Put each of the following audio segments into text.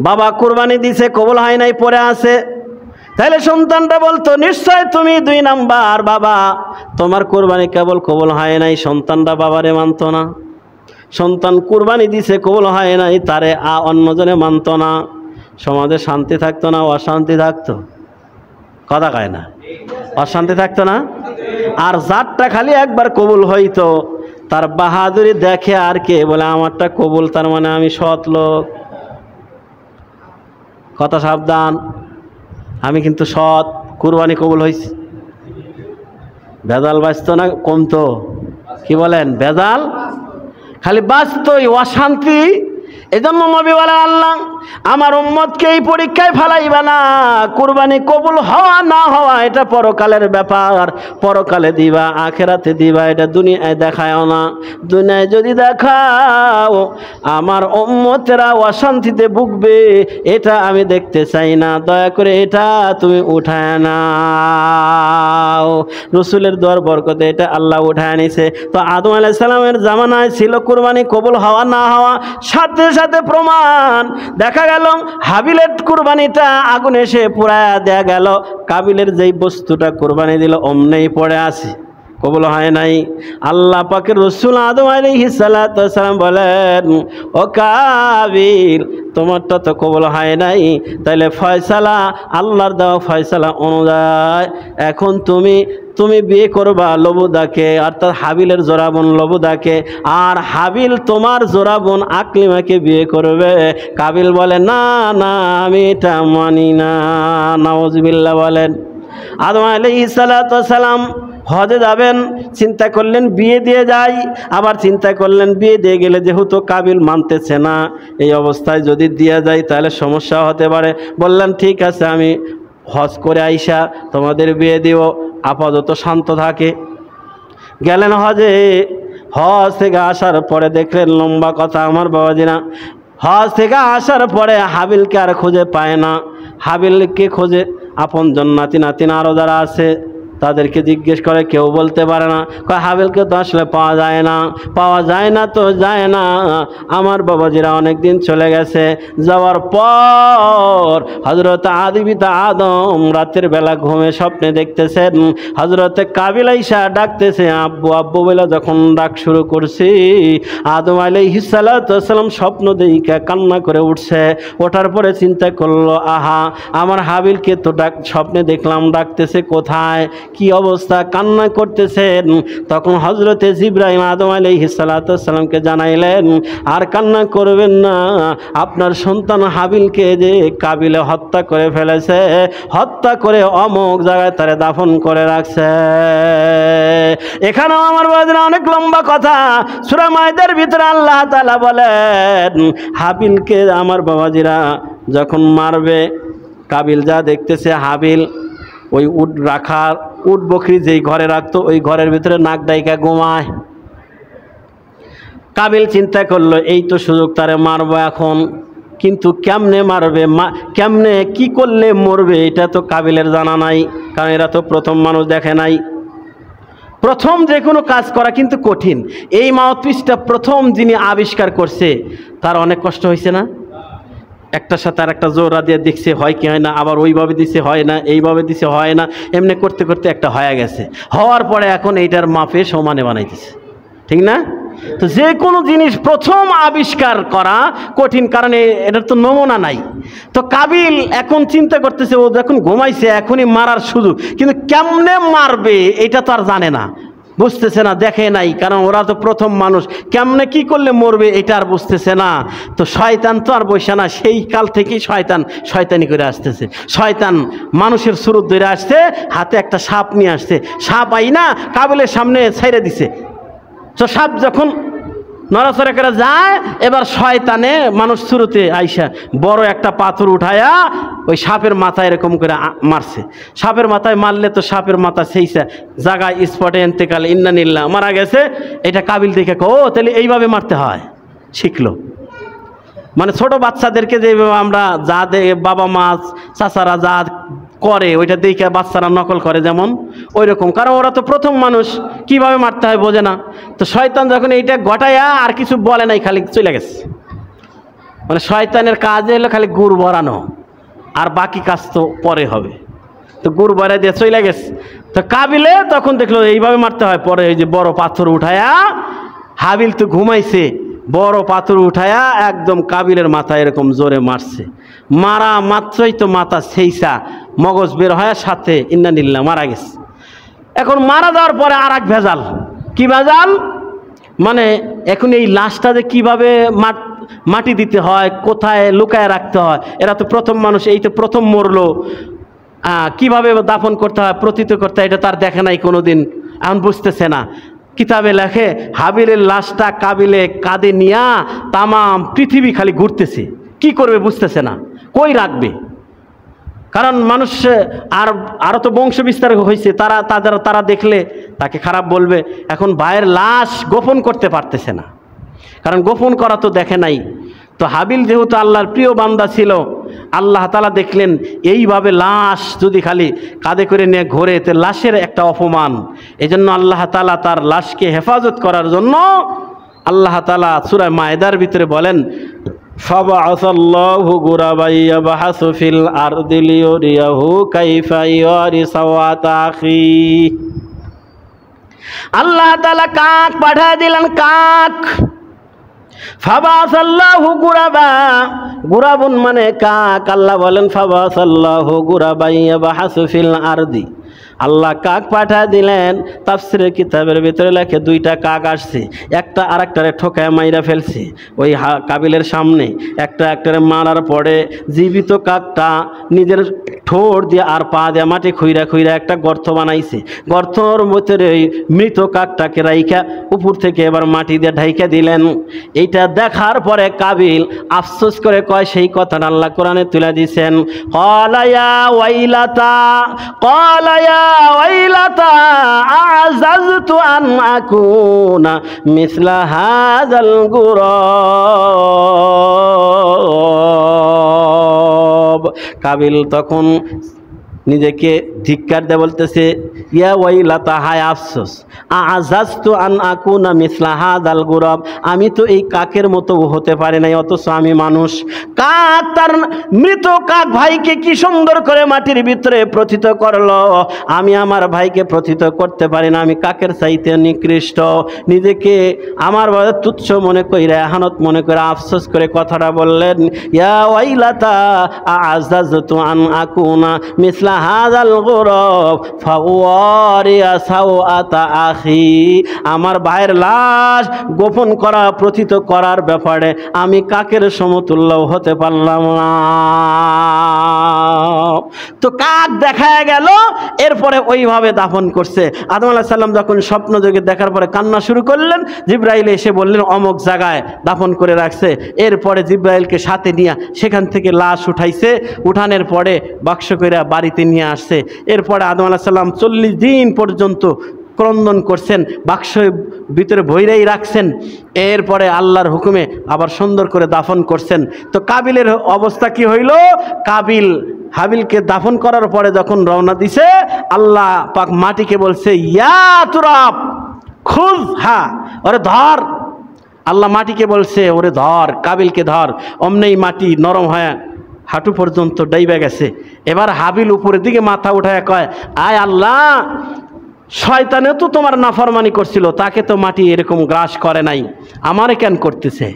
বাবা কুরবানি দিছে, কবুল হয় নাই, পড়ে আছে। তাহলে সন্তানটা বলতো নিশ্চয় তুমি 2 নাম্বার, বাবা তোমার কুরবানি কেবল কবুল হয় নাই। সন্তানটা বাবারে মানত না। সন্তান কুরবানি দিছে, কবুল হয় নাই, তারে অন্যজনে মানত না। সমাজে শান্তি থাকতো না, অশান্তি থাকতো? কথা কয় না, অশান্তি থাকতো না? আর যারটা খালি একবার কবুল হইতো, তার বাহাদুরি দেখে আর কে বলে আমারটা কবুল, তার মানে আমি সৎ লোক। কথা সাবধান, আমি কিন্তু সৎ, কুরবানি কবুল হয়েছে। ভেজাল বাঁচতো না, কমতো? কি বলেন? ভেজাল খালি বাঁচতই, অশান্তি। এজন্য নবী বলেন, আল্লাহ আমার উম্মতকে এই পরীক্ষায় ফেলাইবে না। কুরবানি কবুল হওয়া না হওয়া এটা পরকালের ব্যাপার, পরকালে দিবা, আখেরাতে দিবা, এটা দুনিয়ায় দেখায়ও না। দুনিয়ায় যদি দেখাও আমার উম্মতেরা অশান্তিতে ভুগবে, এটা আমি দেখতে চাই না। দয়া করে এটা তুমি উঠায় নাও। রসুলের দোয়ার বরকতে এটা আল্লাহ উঠায় নিছে। তো আদম আলাইহিস সালামের জামানায় ছিল কুরবানি কবুল হওয়া না হওয়া, সাথে সাথে প্রমাণ দেখা গেল। হাবিলের কুরবানিটা আগুন এসে পুড়ায়া দেয়া গেল, কাবিলের যেই বস্তুটা কুরবানি দিল অমনেই পড়ে আছে, কবুল হয় নাই। আল্লাহ পাকের রসুল আদম আলাইহিস সালাতু ওয়াস সালাম বলেন, ও কাবিল তোমারটা তো কবুল হয় নাই, তাইলে ফয়সালা আল্লাহর দেওয়া ফয়সালা অনুযায়ী এখন তুমি বিয়ে করবা লবুদাকে, অর্থাৎ হাবিলের জোড়া বোন লবুদাকে, আর হাবিল তোমার জোড়া বোন আকলিমাকে বিয়ে করবে। কাবিল বলে না না, আমি এটা মানি না। নাউজুবিল্লাহ বলেন। আদম আলাইহিস সালাতু ওয়াস সালাম হজে যাবেন, চিন্তা করলেন বিয়ে দিয়ে যাই, আবার চিন্তা করলেন বিয়ে দিয়ে গেলে যেহেতু কাবিল মানতেছে না, এই অবস্থায় যদি দিয়ে যাই তাহলে সমস্যা হতে পারে। বললেন ঠিক আছে, আমি হজ করে আইসা তোমাদের বিয়ে দিও, আপাতত শান্ত থাকে। গেলেন হজে। হজ থেকে আসার পরে দেখলেন, লম্বা কথা আমার বাবাজিরা, হজ থেকে আসার পরে হাবিলকে আর খুঁজে পায় না। হাবিলকে খোঁজে, আপনজন নাতি নাতিন আরও যারা আছে তাদেরকে জিজ্ঞেস করে, কেউ বলতে পারে না। কয় হাবিলকে তো আসলে পাওয়া যায় না। পাওয়া যায় না তো যায় না, আমার বাবাজিরা অনেক দিন চলে গেছে। যাওয়ার পর হযরত আদি পিতা আদম রাতের বেলা ঘুমে স্বপ্নে দেখতেছেন হযরতে কাবিল আইসা ডাকতেছে আব্বু আব্বু বলে। যখন ডাক শুরু করছি, আদম আলাইহিস সালাতু ওয়াস সালাম স্বপ্ন দেখে কান্না করে উঠছে। ওঠার পরে চিন্তা করলো, আহা আমার হাবিলকে তো স্বপ্নে দেখলাম ডাকতেছে, কোথায় কি অবস্থা, কান্না করতেছেন। তখন হযরতে জিবরাইল আদম আলাইহিস সালাতু ওয়াস সালামকে জানাইলেন, আর কান্না করবেন না, আপনার সন্তান হাবিলকে যে কাবিলে হত্যা করে ফেলেছে, হত্যা করে অমুক জায়গায় তারে দাফন করে রাখছে। এখানেও আমার বাজারে অনেক লম্বা কথা। সূরা মাইদার ভিতরে আল্লাহ তাআলা বলেন, হাবিলকে আমার বাবাজিরা যখন মারবে, কাবিল যা দেখতেছে হাবিল ওই উট রাখার, উট বকরি যেই ঘরে রাখতো ওই ঘরের ভিতরে নাক ডাইকা ঘুমায়। কাবিল চিন্তা করলো, এই তো সুযোগ, তারে মারবো এখন, কিন্তু কেমনে মারবে, কেমনে কি করলে মরবে এটা তো কাবিলের জানা নাই, কারণ এরা তো প্রথম মানুষ দেখে নাই। প্রথম যে কোনো কাজ করা কিন্তু কঠিন। এই মাউথপিসটা প্রথম যিনি আবিষ্কার করছে তার অনেক কষ্ট হয়েছে না? একটার সাথে আর একটা জোড়া দিয়ে দেখছে হয় কি হয় না, আবার ওইভাবে দিছে হয় না, এইভাবে দিছে হয় না, এমনি করতে করতে একটা হয়ে গেছে। হওয়ার পরে এখন এইটার মাপে সমানে বানাইতেছে, ঠিক না? তো যে কোনো জিনিস প্রথম আবিষ্কার করা কঠিন, কারণ এটার তো নমুনা নাই। তো কাবিল এখন চিন্তা করতেছে, ও যখন ঘুমাইছে এখনই মারার সুযোগ, কিন্তু কেমনে মারবে এটা তো আর জানে না, বুঝতেছে না, দেখে নাই, কারণ ওরা তো প্রথম মানুষ, কেমনে কি করলে মরবে এটা আর বুঝতেছে না। তো শয়তান তো আর বসে না, সেই কাল থেকেই শয়তানি করে আসতেছে। শয়তান মানুষের সুরত ধরে আসছে, হাতে একটা সাপ নিয়ে আসছে, সাপ আইনা কাবিলের সামনে ছেড়ে দিছে। তো সাপ যখন নড়াচড়া করে যায়, এবার শয়তানে মানুষ শুরুতে আইসা বড় একটা পাথর উঠায়া ওই সাপের মাথায় এরকম করে মারছে। সাপের মাথায় মারলে তো সাপের মাথা সেইসা জায়গায় স্পটে এন্তেকাল ইন্নানিল্লাহ মারা গেছে। এটা কাবিল দেখে ও তাহলে এইভাবে মারতে হয়, শিখলো। মানে ছোট বাচ্চাদেরকে যেভাবে আমরা যা বাবা মা চাচারা যা করে ওইটা দেখে বাচ্চারা নকল করে, যেমন ওই রকম, কারণ ওরা তো প্রথম মানুষ, কিভাবে মারতে হয় বোঝে না। তো শয়তান যখন এইটা ঘটায়া আর কিছু বলে নাই, খালি চলে গেছে। মানে শয়তানের কাজ হলো খালি গুড় ভরানো, আর বাকি কাজ তো পরে হবে। তো গুড় ভরা দিয়ে চলে গেছে। তো কাবিলে তখন দেখলো এইভাবে মারতে হয়। পরে এই যে বড় পাথর উঠায়া, হাবিল তো ঘুমাইছে, বড় পাথর উঠায়া একদম কাবিলের মাথায় এরকম জোরে মারছে। মারা মাত্রই তো মাথা সেইসা মগজ বের হয়, সাথে ইন্নালিল্লাহ মারা গেছে। এখন মারা যাওয়ার পরে আর এক ভেজাল। কি ভেজাল? মানে এখন এই লাশটা যে কীভাবে মাটি দিতে হয়, কোথায় লুকায় রাখতে হয়, এরা তো প্রথম মানুষ, এই তো প্রথম মরলো, কিভাবে দাফন করতে হয়, প্রতীত করতে হয়, এটা তার দেখে নাই কোনোদিন, এখন বুঝতেছে না। কিতাবে লেখে হাবিলের লাশটা কাবিলে কাঁধে নিয়া তামাম পৃথিবী খালি ঘুরতেছে, কি করবে বুঝতেছে না, কই রাখবে। কারণ মানুষ আরও তো বংশ বিস্তার হয়েছে, তারা দেখলে তাকে খারাপ বলবে। এখন ভাইয়ের লাশ গোপন করতে পারতেছে না, কারণ গোপন করা তো দেখে নাই। তো হাবিল যেহেতু আল্লাহর প্রিয় বান্দা ছিল, আল্লাহ তাআলা দেখলেন এইভাবে লাশ যদি খালি কাঁধে করে নিয়ে ঘোরে, তো লাশের একটা অপমান। এজন্য আল্লাহ তাআলা তার লাশকে হেফাজত করার জন্য আল্লাহ তাআলা সূরা মায়েদার ভিতরে বলেন, ফাবাআসাল্লাহু গুরাবান ইয়াবহাসু ফিল আরদি লিয়ুরিয়াহু কাইফা ইউরি সাওয়াতা আখি। আল্লাহ তাআলা কাক পাঠিয়ে দিলেন, কাক। ফাবাআসাল্লাহু গুরাবা, গুরাবুন মানে কাক। আল্লাহ বলেন ফাবাআসাল্লাহু গুরাবান ইয়াবহাসু ফিল আরদি, আল্লাহ কাক পাঠা দিলেন। তাফসীরের কিতাবের ভিতরে লেখে দুইটা কাক আসছে, একটা আরেকটারে ঠোকায় মাইরা ফেলছে ওই কাবিলের সামনে। একটারে মারার পরে জীবিত কাকটা নিজের ঠোঁট দিয়ে আর পা দিয়ে মাটি খুইরা খুইরা একটা গর্ত বানাইছে। গর্তর ভিতরে ওই মৃত কাকটাকে রাইখা উপর থেকে এবার মাটি দিয়ে ঢাইকা দিলেন। এইটা দেখার পরে কাবিল আফসোস করে কয়, সেই কথাটা আল্লাহ কোরআনে তুলে দিয়েছেন, ক্বালা ইয়া ওয়াইলাতা, ক্বালা ইয়া ওয়াইলাতা আ'জাজতু আন আকুনা মিসলা হাযাল গুরাব। কাবিল তখন নিজেকে ধিক্কার দিয়ে বলতেছে, ইয়া ওয়াইলাতা, হায় আফসোস, আ'জাজতু আন আকুনা মিসলা হাযাল গুরাব, আমি তো এই কাকের মতো হতে পারি নাই, অথচ আমি মানুষ। কাক তার মৃত কাক ভাইকে কি সুন্দর করে মাটির ভিতরে প্রথিত করলো, আমি আমার ভাইকে প্রথিত করতে পারি না, আমি কাকের চাইতে নিকৃষ্ট। নিজেকে আমার তুচ্ছ মনে কইরা, এহানত মনে করে আফসোস করে কথাটা বললেন, ইয়া ওয়াইলাতা আ'জাজতু আন আকুনা মিসলা হাযাল গুরাব ফাওয়ারিয়া সাওআতা আখি, আমার ভাইয়ের লাশ গোপন করা, প্রথিত করার ব্যাপারে আমি কাকের সমতুল্য হতে পারলাম না। তো কাক দেখা গেল, এরপরে ওইভাবে দাফন করছে। আদম আলাইহিস সালাম যখন স্বপ্ন যোগে দেখার পরে কান্না শুরু করলেন, জিবরাইল এসে বললেন অমুক জায়গায় দাফন করে রাখছে। এরপরে জিবরাইলকে সাথে নিয়ে সেখান থেকে লাশ উঠাইছে, উঠানোর পরে বাক্স করে বাড়িতে নিয়ে আসছে। এরপরে আদম আলাইহিস সালাম 40 দিন পর্যন্ত ক্রন্দন করছেন, বাক্সের ভিতরে ভৈরাই রাখছেন। এরপরে আল্লাহর হুকুমে আবার সুন্দর করে দাফন করছেন। তো কাবিলের অবস্থা কি হইল? কাবিল হাবিলকে দাফন করার পরে যখন রওনা দিছে, আল্লাহ পাক মাটিকে বলছে, ইয়া তুরাব খুয হা, ওরে ধর। আল্লাহ মাটিকে বলছে, ওরে ধর, কাবিলকে ধর। অমনেই মাটি নরম হয়ে হাঁটু পর্যন্ত ডাইবা গেছে। এবার হাবিল উপরের দিকে মাথা উঠায় কয়, আয় আল্লাহ, শয়তানে তো তোমার নাফরমানি করছিল, তাকে তো মাটি এরকম গ্রাস করে নাই, আমারে কেন করতেছে?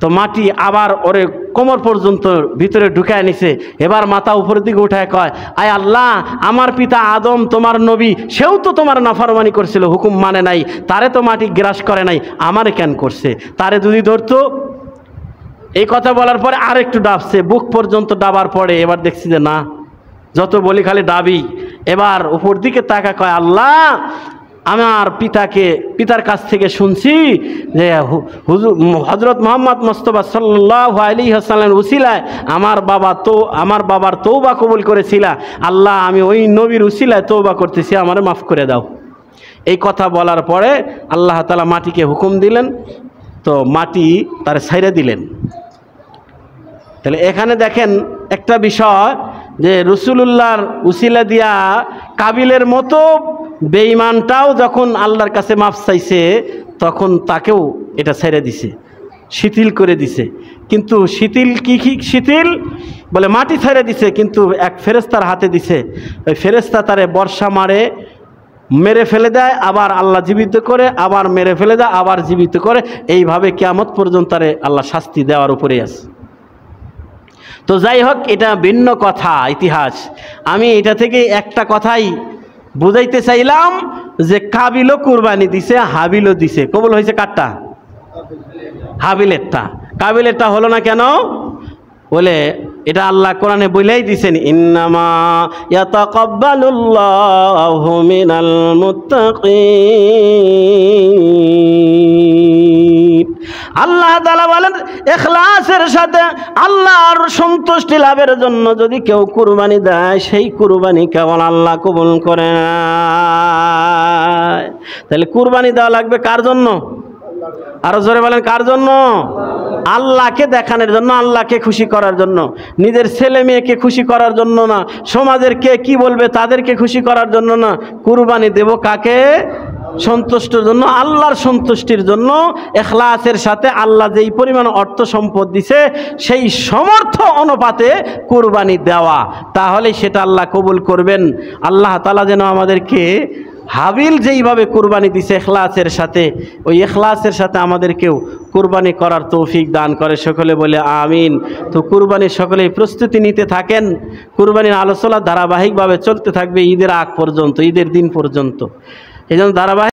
তো মাটি আবার ওরে কোমর পর্যন্ত ভিতরে ঢুকায় নিছে। এবার মাথা উপরের দিকে উঠায় কয়, আয় আল্লাহ, আমার পিতা আদম তোমার নবী, সেও তো তোমার নাফরমানি করছিল, হুকুম মানে নাই, তারে তো মাটি গ্রাস করে নাই, আমারে কেন করছে? তারে যদি ধরতো। এই কথা বলার পরে আর একটু ডাবছে, বুক পর্যন্ত ডাবার পরে এবার দেখছি যে না, যত বলি খালি ডাবি। এবার উপর দিকে তাকা কয়, আল্লাহ, আমার পিতার কাছ থেকে শুনছি যে হযরত মুহাম্মদ মুস্তাফা সাল্লাল্লাহু আলাইহি ওয়াসাল্লামের উসিলায় আমার বাবার তওবা কবুল করেছিলা। আল্লাহ, আমি ওই নবীর উসিলায় তওবা করতেছি, আমারে মাফ করে দাও। এই কথা বলার পরে আল্লাহ তাআলা মাটিকে হুকুম দিলেন, তো মাটি তার ছাইড়া দিলেন। তাহলে এখানে দেখেন একটা বিষয়, যে রাসূলুল্লাহর উসিলা দিয়া কাবিলের মতো বেঈমানটাও যখন আল্লাহর কাছে মাফ চাইছে, তখন তাকেও এটা ছেড়ে দিছে। শিথিল করে দিছে। কিন্তু শিথিল কি শিথিল বলে মাটি ছেড়ে দিছে, কিন্তু এক ফেরেশতার হাতে দিছে। ওই ফেরেশতা তারে বর্ষা মারে, মেরে ফেলে দেয়, আবার আল্লাহ জীবিত করে, আবার মেরে ফেলে দেয়, আবার জীবিত করে। এইভাবে কিয়ামত পর্যন্ত তারে আল্লাহ শাস্তি দেওয়ার উপরেই আছে। তো যাই হোক, এটা ভিন্ন কথা, ইতিহাস। আমি এটা থেকে একটা কথাই বুঝাইতে চাইলাম যে কাবিলও কুরবানি দিছে, হাবিলও দিছে। কবুল হয়েছে কারটা? হাবিলেরটা। কাবিলেরটা হলো না কেন? বলে এটা আল্লাহ কোরআনে বলেই দিছেন, ইন্নামা ইয়াতাকাব্বালুল্লাহু মিনাল মুত্তাকিন। আল্লাহ তাআলা বলেন, ইখলাসের সাথে আল্লাহর সন্তুষ্টি লাভের জন্য যদি কেউ কুরবানি দেয়, সেই কুরবানি কেবল আল্লাহ কবুল করে না। তাহলে কুরবানি দেওয়া লাগবে কার জন্য? আরো জোরে বলেন, কার জন্য? আল্লাহকে দেখানোর জন্য, আল্লাহকে খুশি করার জন্য, নিজের ছেলে মেয়েকে খুশি করার জন্য না, সমাজের কে কি বলবে তাদেরকে খুশি করার জন্য না। কুরবানি দেব কাকে? সন্তুষ্টির জন্য, আল্লাহর সন্তুষ্টির জন্য। ইখলাসের সাথে আল্লাহ যেই পরিমাণ অর্থ সম্পদ দিছে সেই সমর্থ অনুপাতে কুরবানি দেওয়া, তাহলে সেটা আল্লাহ কবুল করবেন। আল্লাহ তাআলা যেন আমাদেরকে হাবিল যেইভাবে কুরবানি দিছে ইখলাসের সাথে, ওই ইখলাসের সাথে আমাদেরকেও কুরবানি করার তৌফিক দান করে। সকলে বলে আমিন। তো কুরবানির সকলেই প্রস্তুতি নিতে থাকেন। কুরবানির আলোচনা ধারাবাহিকভাবে চলতে থাকবে ঈদের আগ পর্যন্ত, ঈদের দিন পর্যন্ত। এই জন্য ধারাবাহিক